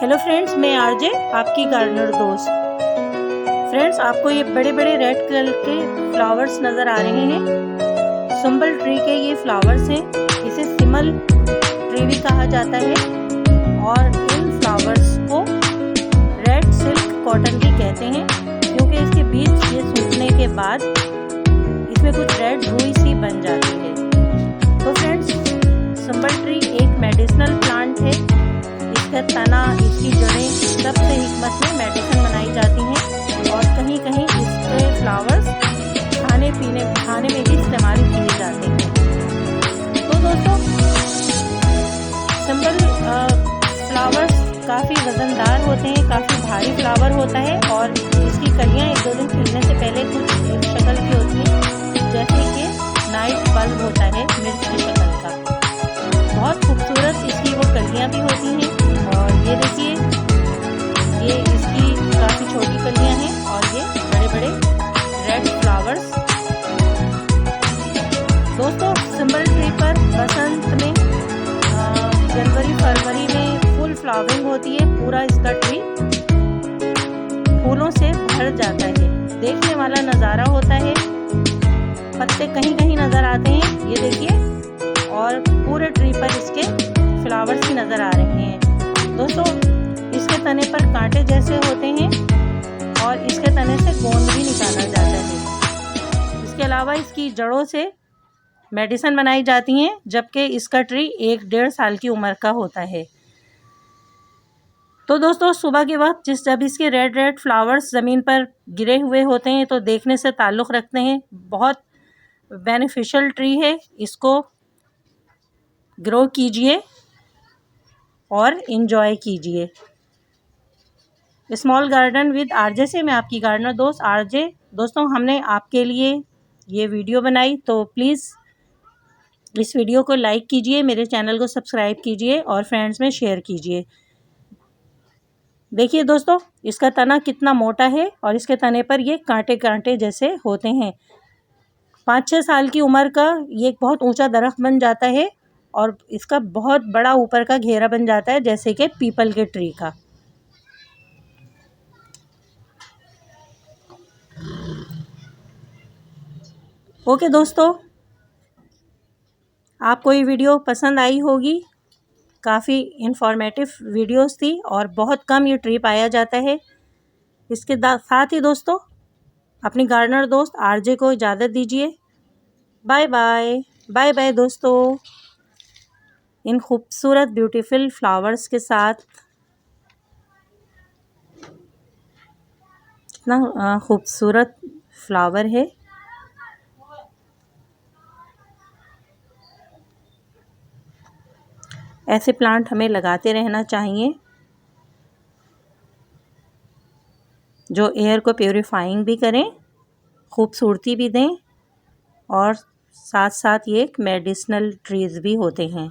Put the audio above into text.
Hello friends, मैं RJ आपकी gardener दोस्त। फ्रेंड्स, आपको ये बड़े बड़े रेड कलर के फ्लावर्स नज़र आ रहे हैं। सुंबल ट्री के ये फ्लावर्स हैं। इसे सिमल ट्री भी कहा जाता है और इन फ्लावर्स को रेड सिल्क कॉटन भी कहते हैं, क्योंकि इसके बीज ये सूखने के बाद इसमें कुछ रेड रुई सी बन जाती है। तो फ्रेंड्स, सुंबल ट्री एक मेडिसिनल प्लांट है। इसका तना, इसकी जड़ें सबसे हिकमत में मेडिसिन बनाई जाती हैं और कहीं कहीं इसके फ्लावर्स खाने में भी इस्तेमाल किए जाते हैं। तो दोस्तों, सिंबल फ्लावर्स काफ़ी वज़नदार होते हैं, काफ़ी भारी फ्लावर होता है और इसकी कलियाँ एक दो दिन खिलने से पहले कुछ इस शक्ल की होती हैं, जैसे कि नाइट बल्ब होता है मिर्च की शक्ल का। बहुत खूबसूरत इसकी वो कलियाँ भी होती हैं। और ये देखिए, ये इसकी काफ़ी छोटी कलियाँ हैं और ये बड़े बड़े रेड फ्लावर्स। दोस्तों, सिंबल ट्री पर बसंत में जनवरी फरवरी में फुल फ्लावरिंग होती है। पूरा इसका ट्री फूलों से भर जाता है। देखने वाला नज़ारा होता है। पत्ते कहीं कहीं नज़र आते हैं, ये देखिए, और पूरे ट्री पर इसके फ्लावर्स ही नज़र आ रहे हैं। दोस्तों, इसके तने पर कांटे जैसे होते हैं और इसके तने से गोंद भी निकाला जाता है। इसके अलावा इसकी जड़ों से मेडिसिन बनाई जाती हैं, जबकि इसका ट्री 1-1.5 साल की उम्र का होता है। तो दोस्तों, सुबह के वक्त जब इसके रेड रेड फ्लावर्स ज़मीन पर गिरे हुए होते हैं तो देखने से ताल्लुक़ रखते हैं। बहुत बेनिफिशियल ट्री है। इसको ग्रो कीजिए और इन्जॉय कीजिए। स्मॉल गार्डन विद आरजे से मैं आपकी गार्डनर दोस्त आरजे। दोस्तों, हमने आपके लिए ये वीडियो बनाई, तो प्लीज़ इस वीडियो को लाइक कीजिए, मेरे चैनल को सब्सक्राइब कीजिए और फ्रेंड्स में शेयर कीजिए। देखिए दोस्तों, इसका तना कितना मोटा है और इसके तने पर ये कांटे कांटे जैसे होते हैं। 5-6 साल की उम्र का ये एक बहुत ऊंचा दरख्त बन जाता है और इसका बहुत बड़ा ऊपर का घेरा बन जाता है, जैसे कि पीपल के ट्री का। ओके दोस्तों, आपको ये वीडियो पसंद आई होगी। काफ़ी इंफॉर्मेटिव वीडियोस थी और बहुत कम ये ट्री पाया जाता है। इसके साथ ही दोस्तों, अपनी गार्डनर दोस्त आरजे को इजाज़त दीजिए। Bye bye. बाय बाय दोस्तों। इन खूबसूरत ब्यूटीफुल फ्लावर्स के साथ, कितना खूबसूरत फ्लावर है। ऐसे प्लांट हमें लगाते रहना चाहिए, जो एयर को प्योरीफाइंग भी करें, खूबसूरती भी दें और साथ साथ ये एक मेडिसिनल ट्रीज़ भी होते हैं।